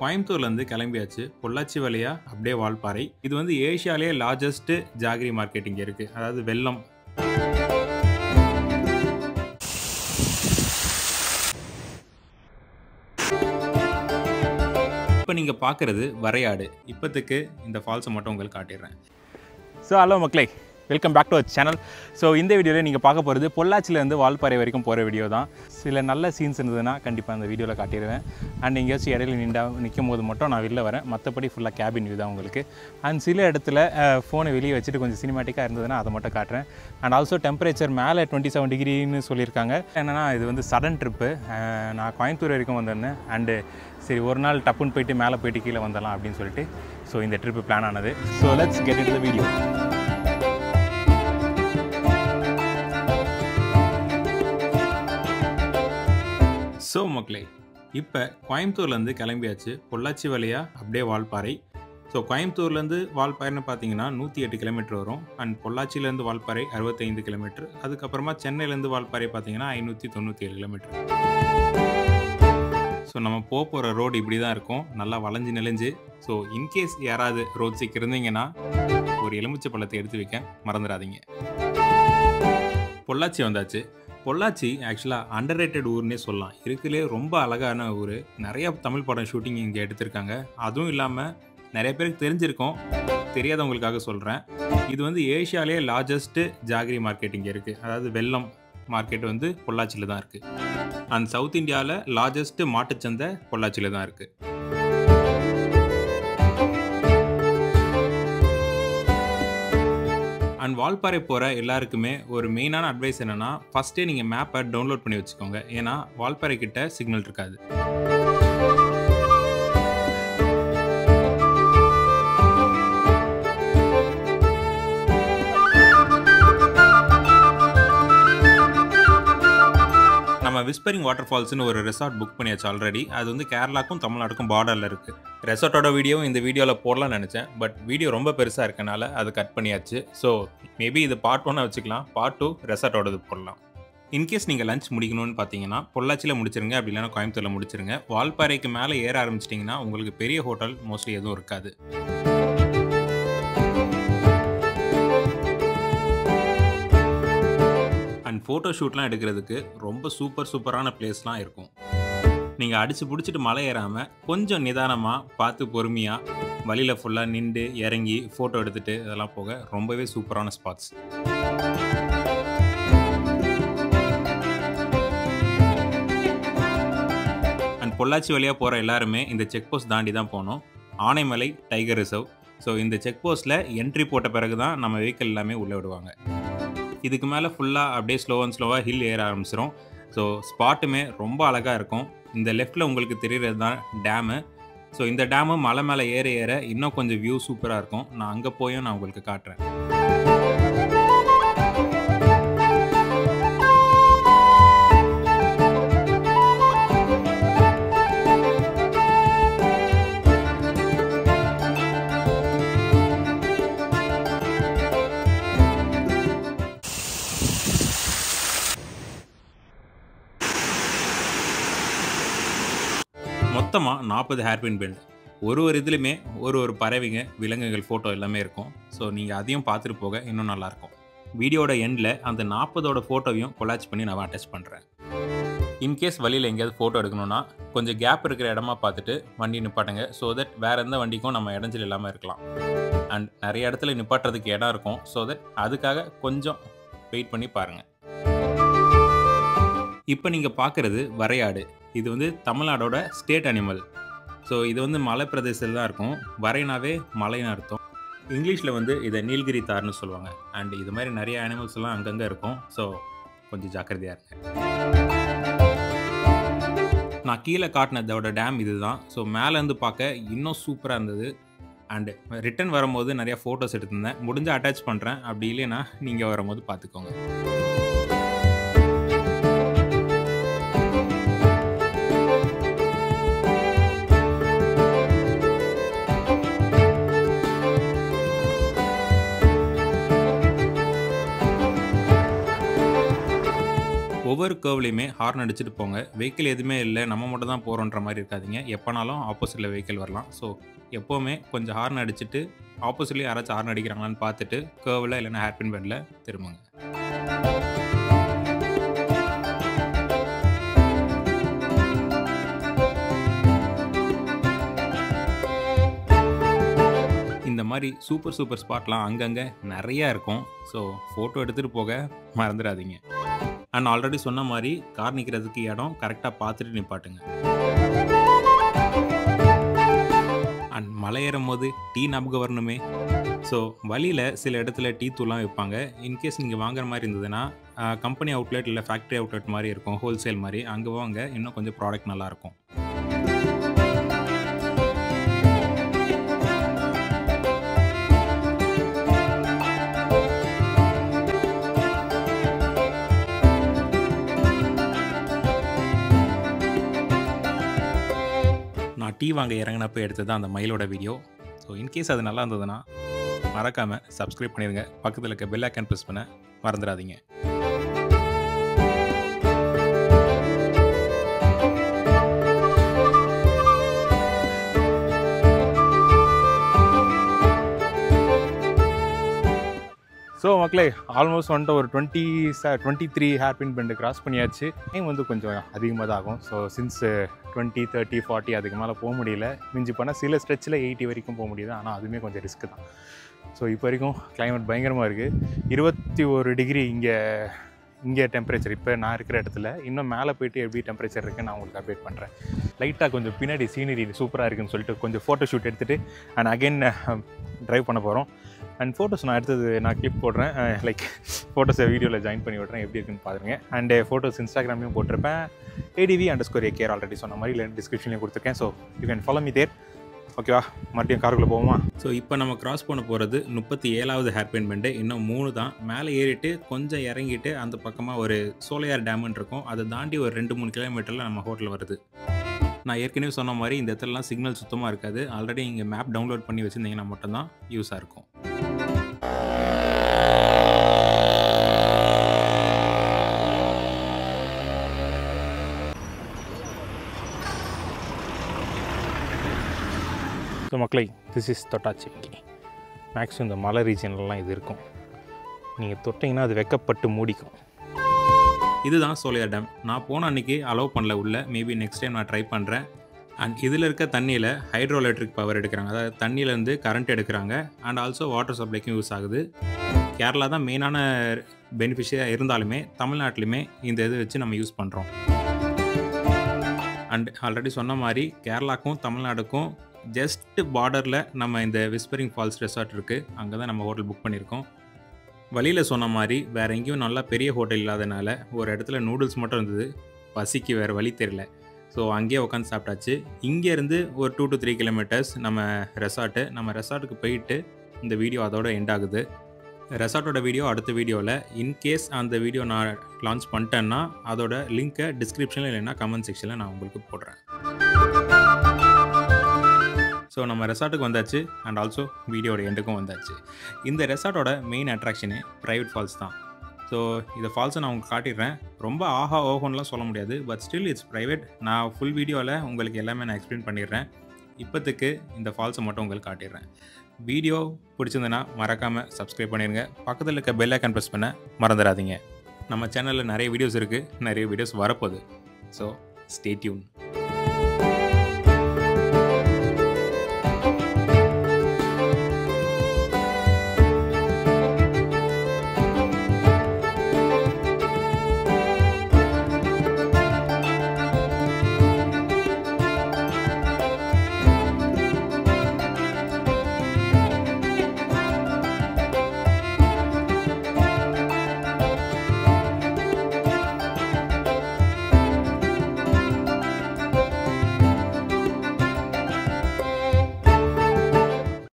கோயம்புத்தூர்லேருந்து கிளம்பியாச்சு. பொள்ளாச்சி வழியா அப்படியே வால்பாறை. இது வந்து ஏசியாலேயே லார்ஜஸ்ட் ஜாகரி மார்க்கெட் இங்கே இருக்குது. அதாவது வெல்லம். இப்போ நீங்கள் பார்க்குறது வரையாடு. இப்போத்துக்கு இந்த ஃபால்ஸை மட்டும் உங்களுக்கு காட்டிடுறேன். ஹலோ மக்களே, welcome back to our channel. So இந்த வீடியோவில் நீங்கள் பார்க்க போகிறது பொள்ளாச்சியிலேருந்து வால்பாறை வரைக்கும் போகிற வீடியோ தான். சில நல்ல சீன்ஸ் இருந்ததுன்னா கண்டிப்பாக அந்த வீடியோவில் காட்டிடுவேன். அண்ட் எங்கேயாச்சும் இடையில நிற்கும் போது மட்டும் நான் வெளில வரேன். மற்றபடி ஃபுல்லாக கேபின் வியூ தான் உங்களுக்கு. அண்ட் சில இடத்துல ஃபோனை வெளியே வச்சுட்டு கொஞ்சம் சினிமேட்டிக்காக இருந்ததுன்னா அதை மட்டும் காட்டுறேன். அண்ட் ஆல்சோ டெம்பரேச்சர் மேலே 27 டிகிரின்னு சொல்லியிருக்காங்க. என்னென்னா இது வந்து சடன் ட்ரிப்பு. நான் கோயம்புத்தூர் வரைக்கும் வந்திருந்தேன். அண்டு சரி ஒரு நாள் டப்புன்னு போயிட்டு மேலே போயிட்டு கீழே வந்துடலாம் அப்படின்னு சொல்லிட்டு ஸோ இந்த ட்ரிப்பு பிளான் ஆனது. So let's get into the video. So மக்களே, இப்போ கோயம்புத்தூர்லேருந்து கிளம்பியாச்சு. பொள்ளாச்சி வழியா அப்படியே வால்பாறை. ஸோ கோயம்புத்தூர்லேருந்து வால்பாறைன்னு பார்த்தீங்கன்னா 108 கிலோமீட்டர் வரும். அண்ட் பொள்ளாச்சியிலேருந்து வால்பாறை 65 கிலோமீட்டர். அதுக்கப்புறமா சென்னையிலேருந்து வால்பாறை பார்த்தீங்கன்னா 597 கிலோமீட்டர். ஸோ நம்ம போகிற ரோடு இப்படி தான் இருக்கும், நல்லா வளைஞ்சு நெளிஞ்சு. ஸோ இன்கேஸ் யாராவது ரோட் சீக் இருந்தீங்கன்னா ஒரு எலுமிச்சை பழத்தை எடுத்து வைக்க மறந்துடாதீங்க. பொள்ளாச்சி வந்தாச்சு. பொள்ளாச்சி ஆக்சுவலாக அண்டர்ரேட்டட் ஊர்னே சொல்லலாம். இருக்குலே ரொம்ப அழகான ஊர். நிறைய தமிழ் படம் ஷூட்டிங் இங்கே எடுத்திருக்காங்க. அதுவும் இல்லாமல் நிறைய பேருக்கு தெரிஞ்சிருக்கோம், தெரியாதவங்களுக்காக சொல்கிறேன். இது வந்து ஏசியாலேயே லார்ஜஸ்ட் ஜாகரி மார்க்கெட் இங்கே இருக்குது. அதாவது வெல்லம் மார்க்கெட் வந்து பொள்ளாச்சியில் தான் இருக்குது. அண்ட் சவுத் இந்தியாவில் லார்ஜஸ்ட் மாட்டுச்சந்தை பொள்ளாச்சியில் தான் இருக்குது. அண்ட் வால்பாறை போகிற எல்லாருக்குமே ஒரு மெயினான அட்வைஸ் என்னென்னா, ஃபஸ்ட்டே நீங்கள் மேப்பை டவுன்லோட் பண்ணி வச்சுக்கோங்க. ஏன்னா வால்பாறை கிட்ட சிக்னல் இருக்காது. நம்ம விஸ்பரிங் வாட்டர் ஃபால்ஸ்னு ஒரு ரெசார்ட் புக் பண்ணியாச்சு ஆல்ரெடி. அது வந்து கேரளாக்கும் தமிழ்நாடுக்கும் பார்டரில் இருக்குது. ரெசார்ட்டோட வீடியோவும் இந்த வீடியோவில் போடலாம்னு நினச்சேன். பட் வீடியோ ரொம்ப பெருசாக இருக்கனால அது கட் பண்ணியாச்சு. ஸோ மேபி இது பார்ட் 1 வச்சுக்கலாம், பார்ட் 2 ரெசார்ட்டோடது போடலாம். இன்கேஸ் நீங்கள் லஞ்ச் முடிக்கணும்னு பார்த்தீங்கன்னா பொள்ளாச்சியில் முடிச்சிருங்க, அப்படி இல்லைனா கோயம்புத்தூரில் முடிச்சிருங்க. வால்பாறைக்கு மேலே ஏற ஆரம்பிச்சிட்டிங்கன்னா உங்களுக்கு பெரிய ஹோட்டல் மோஸ்ட்லி எதுவும் இருக்காது. அண்ட் ஃபோட்டோ ஷூட்லாம் எடுக்கிறதுக்கு ரொம்ப சூப்பரான பிளேஸ்லாம் இருக்கும். நீங்கள் அடித்து பிடிச்சிட்டு மலை ஏறாமல் கொஞ்சம் நிதானமாக பார்த்து பொறுமையாக வழியில் ஃபுல்லாக நின்று இறங்கி ஃபோட்டோ எடுத்துகிட்டு இதெல்லாம் போக ரொம்பவே சூப்பரான ஸ்பாட்ஸ். அண்ட் பொள்ளாச்சி வழியாக போகிற எல்லாருமே இந்த செக் போஸ்ட் தாண்டி தான் போகணும். Anaimalai tiger reserve. ஸோ இந்த செக் போஸ்ட்டில் என்ட்ரி போட்ட பிறகு தான் நம்ம வெஹிக்கிள் எல்லாமே உள்ளே விடுவாங்க. இதுக்கு மேலே ஃபுல்லாக அப்படியே ஸ்லோவாக ஹில் ஏற ஆரம்பிச்சிடும். ஸோ ஸ்பாட்டுமே ரொம்ப அழகாக இருக்கும். இந்த லெஃப்டில் உங்களுக்கு தெரிகிறது தான் டேமு. ஸோ இந்த டேமு மலை மேலே ஏற இன்னும் கொஞ்சம் வியூ சூப்பராக இருக்கும். நான் அங்கே போயும் நான் உங்களுக்கு காட்டுறேன். மொத்தமாக 40 ஹேர்பின் பெல்ட். ஒரு இதுலையுமே ஒரு பறவைங்க, விலங்குகள் ஃபோட்டோ எல்லாமே இருக்கும். ஸோ நீங்கள் அதையும் பார்த்துட்டு போக இன்னும் நல்லாயிருக்கும். வீடியோட எண்டில் அந்த 40 ஃபோட்டோவையும் கொலாச் பண்ணி நான் அட்டாச் பண்ணுறேன். இன்கேஸ் வழியில் எங்கேயாவது ஃபோட்டோ எடுக்கணும்னா கொஞ்சம் கேப் இருக்கிற இடமா பார்த்துட்டு வண்டி நிப்பாட்டுங்க. ஸோ தட் வேறு எந்த வண்டிக்கும் நம்ம இடைஞ்சல் இல்லாமல் இருக்கலாம். அண்ட் நிறைய இடத்துல நிப்பாட்டுறதுக்கு இடம் இருக்கும். ஸோ தட் அதுக்காக கொஞ்சம் வெயிட் பண்ணி பாருங்கள். இப்போ நீங்கள் பார்க்குறது வரையாடு. இது வந்து தமிழ்நாடோட ஸ்டேட் அனிமல். ஸோ இது வந்து மலை பிரதேசத்தில் தான் இருக்கும். வரைனாவே மலைன்னு அர்த்தம். இங்கிலீஷில் வந்து இதை நீல்கிரி தார்னு சொல்லுவாங்க. அண்ட் இது மாதிரி நிறைய அனிமல்ஸ் எல்லாம் அங்கங்கே இருக்கும். ஸோ கொஞ்சம் ஜாக்கிரதையாக இருங்க. நான் கீழே காட்டினதோட டேம் இது தான். ஸோ மேலேருந்து பார்க்க இன்னும் சூப்பராக இருந்தது. அண்டு ரிட்டன் வரும்போது நிறையா ஃபோட்டோஸ் எடுத்திருந்தேன். முடிஞ்சால் அட்டாச் பண்ணுறேன். அப்படி இல்லைன்னா நீங்கள் வரும்போது பார்த்துக்கோங்க. ஒவ்வொரு ஒவ்வொரு கர்வ்லையுமே ஹார்ன் அடிச்சுட்டு போங்க. வெஹிக்கிள் எதுவுமே இல்லை, நம்ம மட்டும் தான் போகிறோன்ற மாதிரி இருக்காதீங்க. எப்போனாலும் ஆப்போசிட்டில் வெஹிக்கிள் வரலாம். ஸோ எப்போவுமே கொஞ்சம் ஹார்ன் அடிச்சுட்டு ஆப்போசிட்லேயும் யாராச்சும் ஹார்ன் அடிக்கிறாங்களான்னு பார்த்துட்டு கர்வில் இல்லைன்னா ஹேர்பின் பெண்டில் திரும்புங்க. இந்த மாதிரி சூப்பர் ஸ்பாட்லாம் அங்கங்கே நிறையா இருக்கும். ஸோ ஃபோட்டோ எடுத்துகிட்டு போக மறந்துடாதீங்க. அண்ட் ஆல்ரெடி சொன்ன மாதிரி கார் நிற்கிறதுக்கு இடம் கரெக்டாக பார்த்துட்டு நிப்பாட்டுங்க. அண்ட் மலை ஏறும் போது டீ ஞாபகம் வரணுமே. ஸோ வழியில் சில இடத்துல டீ தூள்லாம் விற்பாங்க. இன்கேஸ் நீங்கள் வாங்குற மாதிரி இருந்ததுன்னா கம்பெனி அவுட்லெட் இல்லை ஃபேக்ட்ரி அவுட்லெட் மாதிரி இருக்கும், ஹோல்சேல் மாதிரி, அங்கே வாங்க. இன்னும் கொஞ்சம் ப்ராடக்ட் நல்லாயிருக்கும். நான் டீ வாங்க இறங்கினப்போ எடுத்தது அந்த மயிலோட வீடியோ. ஸோ இன்கேஸ் அது நல்லா இருந்ததுன்னா மறக்காமல் சப்ஸ்கிரைப் பண்ணிடுங்க. பக்கத்தில் இருக்க பெல் ஐக்கான் ப்ரெஸ் பண்ண மறந்துடாதீங்க. ஸோ மக்களே, ஆல்மோஸ்ட் வந்துட்டு ஒரு 23 ஹேர்பின் பெண்டு கிராஸ் பண்ணியாச்சு. டைம் வந்து கொஞ்சம் அதிகமாக தான் ஆகும். ஸோ சின்ஸ் 20, 30, 40 அதுக்கு மேலே போக முடியல. மிஞ்சி போனால் சில ஸ்ட்ரெச்சில் 80 வரைக்கும் போக முடியுது. ஆனால் அதுவுமே கொஞ்சம் ரிஸ்க்கு தான். ஸோ இப்போ வரைக்கும் கிளைமேட் பயங்கரமாக இருக்குது. 21 டிகிரி இங்கே டெம்பரேச்சர் இப்போ நான் இருக்கிற இடத்துல. இன்னும் மேலே போய்ட்டு எப்படி டெம்பரேச்சர் இருக்குன்னு நான் உங்களுக்கு அப்டேட் பண்ணுறேன். லைட்டாக கொஞ்சம் பின்னாடி சீனரி சூப்பராக இருக்குதுன்னு சொல்லிட்டு கொஞ்சம் ஃபோட்டோ ஷூட் எடுத்துகிட்டு அண்ட் அகெயின் ட்ரைவ் பண்ண போகிறோம். அண்ட் ஃபோட்டோஸ் நான் கிளிப் போடுறேன், லைக் ஃபோட்டோஸை வீடியோவில் ஜாயின் பண்ணி விட்றேன், எப்படி இருக்குன்னு பாருங்க. அண்ட் ஃபோட்டோஸ் இன்ஸ்டாகிராம்லையும் போட்டிருப்பேன். ADV_AKR ஆல்ரெடி சொன்ன மாதிரி இல்லை டிஸ்கிரிப்ஷன்லையும் கொடுத்துருக்கேன். So you can follow me there. ஓகேவா, மறுபடியும் காருக்குள்ளே போவோமா? ஸோ இப்போ நம்ம கிராஸ் பண்ண போகிறது 37வது ஹேர்பின் பெண்டு. இன்னும் 3 தான். மேலே ஏறிட்டு கொஞ்சம் இறங்கிட்டு அந்த பக்கமாக ஒரு சோலையார் டேம்னு இருக்கும். அதை தாண்டி ஒரு 2-3 கிலோமீட்டரில் நம்ம ஹோட்டல் வருது. நான் ஏற்கனவே சொன்ன மாதிரி இந்த இடத்துலலாம் சிக்னல் சுத்தமாக இருக்காது. ஆல்ரெடி இங்கே மேப் டவுன்லோட் பண்ணி வச்சுருந்தீங்கன்னா மட்டும்தான் யூஸாக இருக்கும். ஸோ மக்களை, திஸ் இஸ் தொட்டாச்சி. மேக்ஸிமம் இந்த மலை ரீஜன்லாம் இது இருக்கும். நீங்கள் தொட்டிங்கன்னா அது வெக்கப்பட்டு மூடிக்கும். இதுதான் சோலையார் டேம். நான் போன அன்றைக்கி அலோவ் பண்ணல உள்ள. மேபி நெக்ஸ்ட் டைம் நான் ட்ரை பண்ணுறேன். அண்ட் இதில் இருக்க தண்ணியில் ஹைட்ரோ எலக்ட்ரிக் பவர் எடுக்கிறாங்க. அதாவது தண்ணியிலேருந்து கரண்ட் எடுக்கிறாங்க. அண்ட் ஆல்சோ வாட்டர் சப்ளைக்கும் யூஸ் ஆகுது. கேரளா தான் மெயினான பெனிஃபிஷியாக இருந்தாலுமே தமிழ்நாட்டிலுமே இந்த இது வச்சு நம்ம யூஸ் பண்ணுறோம். அண்ட் ஆல்ரெடி சொன்ன மாதிரி கேரளாக்கும் தமிழ்நாடுக்கும் ஜஸ்ட் பார்டரில் நம்ம இந்த விஸ்பரிங் ஃபால்ஸ் ரெசார்ட் இருக்குது. அங்கே தான் நம்ம ஹோட்டல் புக் பண்ணியிருக்கோம். வழியில் சொன்ன மாதிரி வேறு எங்கேயும் நல்லா பெரிய ஹோட்டல் இல்லாதனால ஒரு இடத்துல நூடுல்ஸ் மட்டும் இருந்தது. பசிக்கு வேறு வழி தெரியல. ஸோ அங்கேயே உட்காந்து சாப்பிட்டாச்சு. இங்கேருந்து ஒரு 2 to 3 கிலோமீட்டர்ஸ் நம்ம ரெசார்ட்டுக்கு போயிட்டு இந்த வீடியோ அதோட எண்ட் ஆகுது. ரெசார்ட்டோட வீடியோ அடுத்த வீடியோவில். இன்கேஸ் அந்த வீடியோ நான் லான்ச் பண்ணிட்டேன்னா அதோட லிங்க்கை டிஸ்கிரிப்ஷனில் இல்லைன்னா கமெண்ட் செக்ஷனில் நான் உங்களுக்கு போடுறேன். ஸோ நம்ம ரெசார்ட்டுக்கு வந்தாச்சு. அண்ட் ஆல்சோ வீடியோட எண்டுக்கும் வந்தாச்சு. இந்த ரெசார்ட்டோட மெயின் அட்ராக்ஷனே ப்ரைவேட் ஃபால்ஸ் தான். ஸோ இந்த ஃபால்ஸை நான் உங்களுக்கு காட்டிடுறேன். ரொம்ப ஓஹோன்லாம் சொல்ல முடியாது. But still it's private. நான் ஃபுல் வீடியோவில் உங்களுக்கு எல்லாமே நான் எக்ஸ்பிளைன் பண்ணிடுறேன். இப்போத்துக்கு இந்த ஃபால்ஸை மட்டும் உங்களுக்கு காட்டிடுறேன். வீடியோ பிடிச்சிருந்ததுன்னா மறக்காமல் சப்ஸ்கிரைப் பண்ணிடுங்க. பக்கத்தில் இருக்க பெல் ஐக்கான் ப்ரெஸ் பண்ண மறந்துடாதீங்க. நம்ம சேனலில் நிறைய வீடியோஸ் இருக்குது, நிறைய வீடியோஸ் வரப்போகுது. So stay tune.